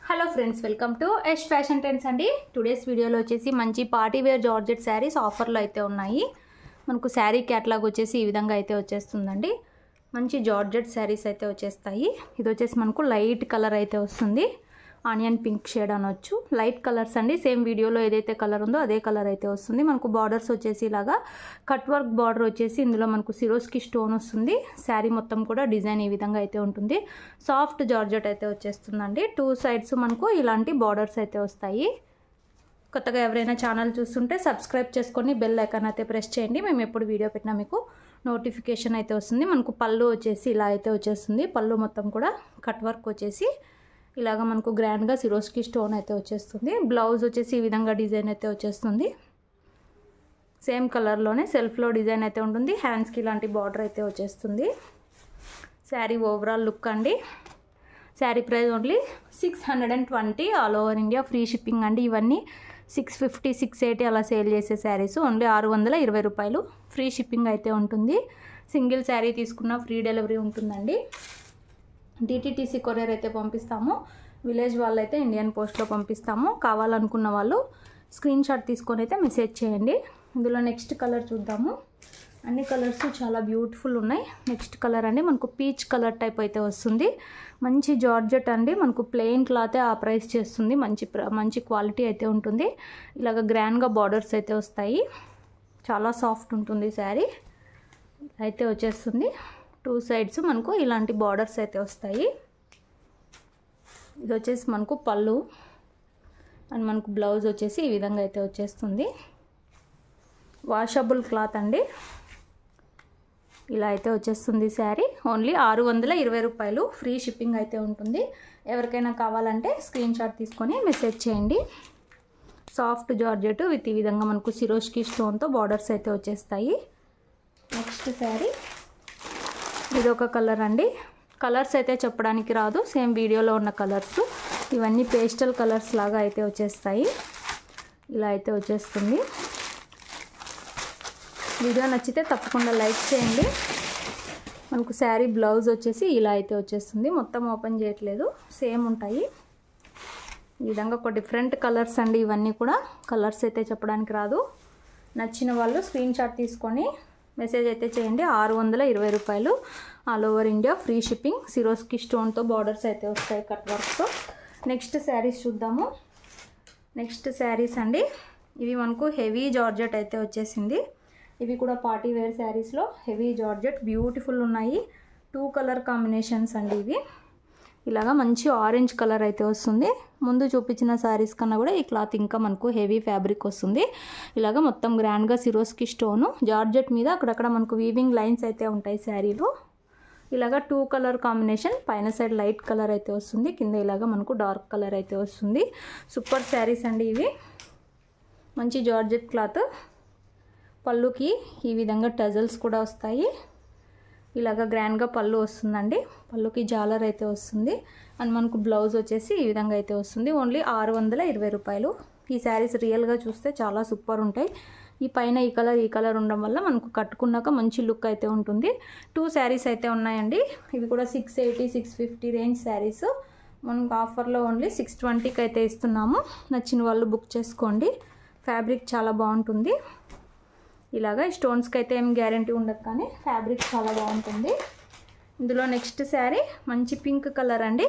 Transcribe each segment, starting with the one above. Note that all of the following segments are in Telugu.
Hello friends, welcome to Yash fashion trends అండి. టుడేస్ వీడియోలో వచ్చేసి మంచి పార్టీ వేర్ జార్జెట్ శారీస్ ఆఫర్లో అయితే ఉన్నాయి. మనకు శారీ క్యాటలాగ్ వచ్చేసి ఈ విధంగా అయితే వచ్చేస్తుందండి. మంచి జార్జెట్ శారీస్ అయితే వచ్చేస్తాయి. ఇది వచ్చేసి మనకు లైట్ కలర్ అయితే వస్తుంది. ఆనియన్ పింక్ షేడ్ అనొచ్చు. లైట్ కలర్స్ అండి. సేమ్ వీడియోలో ఏదైతే కలర్ ఉందో అదే కలర్ అయితే వస్తుంది. మనకు బార్డర్స్ వచ్చేసి ఇలాగా కట్ వర్క్ బార్డర్ వచ్చేసి ఇందులో మనకు సిరోస్కి స్టోన్ వస్తుంది. శారీ మొత్తం కూడా డిజైన్ ఈ విధంగా అయితే ఉంటుంది. సాఫ్ట్ జార్జెట్ అయితే వచ్చేస్తుందండి. టూ సైడ్స్ మనకు ఇలాంటి బార్డర్స్ అయితే వస్తాయి. కొత్తగా ఎవరైనా ఛానల్ చూస్తుంటే సబ్స్క్రైబ్ చేసుకొని బెల్ ఐకాన్ అయితే ప్రెస్ చేయండి. మేము ఎప్పుడు వీడియో పెట్టినా మీకు నోటిఫికేషన్ అయితే వస్తుంది. మనకు పళ్ళు వచ్చేసి ఇలా అయితే వచ్చేస్తుంది. పళ్ళు మొత్తం కూడా కట్ వర్క్ వచ్చేసి ఇలాగ మనకు గ్రాండ్గా సిరోస్కి స్టోన్ అయితే వచ్చేస్తుంది. బ్లౌజ్ వచ్చేసి ఈ విధంగా డిజైన్ అయితే వచ్చేస్తుంది. సేమ్ కలర్లోనే సెల్ఫ్లో డిజైన్ అయితే ఉంటుంది. హ్యాండ్స్కి ఇలాంటి బార్డర్ అయితే వచ్చేస్తుంది. శారీ ఓవరాల్ లుక్ అండి. Sari price only 620. All over India free shipping అండి. ఇవన్నీ 650, 680 అలా సేల్ చేసే శారీస్. ఓన్లీ 620 రూపాయలు ఫ్రీ షిప్పింగ్ అయితే ఉంటుంది. సింగిల్ శారీ తీసుకున్న ఫ్రీ డెలివరీ ఉంటుందండి. డిటిటిసి కొరియర్ అయితే పంపిస్తాము. విలేజ్ వాళ్ళు అయితే ఇండియన్ పోస్ట్లో పంపిస్తాము. కావాలనుకున్న వాళ్ళు స్క్రీన్ షాట్ తీసుకొని అయితే మెసేజ్ చేయండి. ఇందులో నెక్స్ట్ కలర్ చూద్దాము. అన్ని కలర్స్ చాలా బ్యూటిఫుల్ ఉన్నాయి. నెక్స్ట్ కలర్ అండి మనకు పీచ్ కలర్ టైప్ అయితే వస్తుంది. మంచి జార్జెట్ అండి. మనకు ప్లెయిన్ క్లాతే ఆ ప్రైస్ చేస్తుంది. మంచి క్వాలిటీ అయితే ఉంటుంది. ఇలాగ గ్రాండ్గా బార్డర్స్ అయితే వస్తాయి. చాలా సాఫ్ట్ ఉంటుంది శారీ అయితే వచ్చేస్తుంది. టూ సైడ్స్ మనకు ఇలాంటి బార్డర్స్ అయితే వస్తాయి. ఇది వచ్చేసి మనకు పళ్ళు అండ్ మనకు బ్లౌజ్ వచ్చేసి ఈ విధంగా అయితే వచ్చేస్తుంది. వాషబుల్ క్లాత్ అండి. ఇలా అయితే వచ్చేస్తుంది శారీ. ఓన్లీ 620 రూపాయలు ఫ్రీ షిప్పింగ్ అయితే ఉంటుంది. ఎవరికైనా కావాలంటే స్క్రీన్ షాట్ తీసుకొని మెసేజ్ చేయండి. సాఫ్ట్ జార్జెట్ విత్ ఈ విధంగా మనకు సిరోస్కి స్టోన్తో బార్డర్స్ అయితే వచ్చేస్తాయి. నెక్స్ట్ శారీ ఇది ఒక కలర్ అండి. కలర్స్ అయితే చెప్పడానికి రాదు. సేమ్ వీడియోలో ఉన్న కలర్స్ ఇవన్నీ పేస్టల్ కలర్స్ లాగా అయితే వచ్చేస్తాయి. ఇలా అయితే వచ్చేస్తుంది. వీడియో నచ్చితే తప్పకుండా లైక్ చేయండి. మనకు శారీ బ్లౌజ్ వచ్చేసి ఇలా అయితే వచ్చేస్తుంది. మొత్తం ఓపెన్ చేయట్లేదు, సేమ్ ఉంటాయి. ఈ విధంగా ఒక డిఫరెంట్ కలర్స్ అండి. ఇవన్నీ కూడా కలర్స్ అయితే చెప్పడానికి రాదు. నచ్చిన వాళ్ళు స్క్రీన్ షాట్ తీసుకొని మెసేజ్ అయితే చేయండి. 620 రూపాయలు all over India free shipping. Swarovski స్టోన్తో బార్డర్స్ అయితే వస్తాయి కట్ వర్క్తో. నెక్స్ట్ శారీస్ చూద్దాము. నెక్స్ట్ శారీస్ అండి. ఇవి మనకు హెవీ జార్జెట్ అయితే వచ్చేసింది. ఇవి కూడా పార్టీ వేర్ శారీస్లో హెవీ జార్జెట్ బ్యూటిఫుల్ ఉన్నాయి. 2 కలర్ కాంబినేషన్స్ అండి. ఇవి ఇలాగా మంచి ఆరెంజ్ కలర్ అయితే వస్తుంది. ముందు చూపించిన శారీస్ కన్నా కూడా ఈ క్లాత్ ఇంకా మనకు హెవీ ఫ్యాబ్రిక్ వస్తుంది. ఇలాగ మొత్తం గ్రాండ్గా సిరోస్కి స్టోను జార్జెట్ మీద అక్కడక్కడ మనకు వీవింగ్ లైన్స్ అయితే ఉంటాయి శారీలో. ఇలాగ 2 కలర్ కాంబినేషన్. పైన సైడ్ లైట్ కలర్ అయితే వస్తుంది, కింద ఇలాగ మనకు డార్క్ కలర్ అయితే వస్తుంది. సూపర్ శారీస్ అండి ఇవి. మంచి జార్జెట్ క్లాత్. పళ్ళుకి ఈ విధంగా టజల్స్ కూడా వస్తాయి. ఇలాగ గ్రాండ్గా పళ్ళు వస్తుందండి. పళ్ళుకి జాలర్ అయితే వస్తుంది. అండ్ మనకు బ్లౌజ్ వచ్చేసి ఈ విధంగా అయితే వస్తుంది. ఓన్లీ 620 రూపాయలు. ఈ శారీస్ రియల్గా చూస్తే చాలా సూపర్ ఉంటాయి. ఈ పైన ఈ కలర్ ఉండడం వల్ల మనకు కట్టుకున్నాక మంచి లుక్ అయితే ఉంటుంది. 2 శారీస్ అయితే ఉన్నాయండి. ఇవి కూడా 680, 650 రేంజ్ శారీస్. మనకు ఆఫర్లో ఓన్లీ 620కి అయితే ఇస్తున్నాము. నచ్చిన వాళ్ళు బుక్ చేసుకోండి. ఫ్యాబ్రిక్ చాలా బాగుంటుంది. ఇలాగా స్టోన్స్కి అయితే ఏం గ్యారంటీ ఉండదు, కానీ ఫ్యాబ్రిక్ చాలా బాగుంటుంది. ఇందులో నెక్స్ట్ శారీ మంచి పింక్ కలర్ అండి.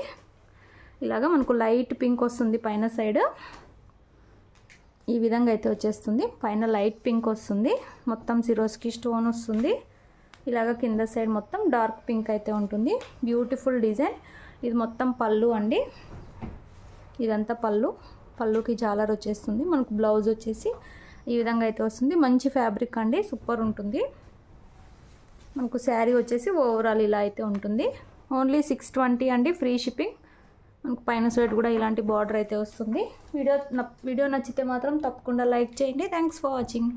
ఇలాగా మనకు లైట్ పింక్ వస్తుంది పైన సైడ్. ఈ విధంగా అయితే వచ్చేస్తుంది. పైన లైట్ పింక్ వస్తుంది. మొత్తం సిరోస్కి స్టోన్ వస్తుంది. ఇలాగ కింద సైడ్ మొత్తం డార్క్ పింక్ అయితే ఉంటుంది. Beautiful design. ఇది మొత్తం పళ్ళు అండి. ఇదంతా పళ్ళుకి జాలర్ వచ్చేస్తుంది. మనకు బ్లౌజ్ వచ్చేసి ఈ విధంగా అయితే వస్తుంది. మంచి ఫ్యాబ్రిక్ అండి, సూపర్ ఉంటుంది. మనకు శారీ వచ్చేసి ఓవరాల్ ఇలా అయితే ఉంటుంది. ఓన్లీ 620 అండి ఫ్రీ షిప్పింగ్. మనకు పైన సైడ్ కూడా ఇలాంటి బార్డర్ అయితే వస్తుంది. వీడియో నచ్చితే మాత్రం తప్పకుండా లైక్ చేయండి. Thanks for watching.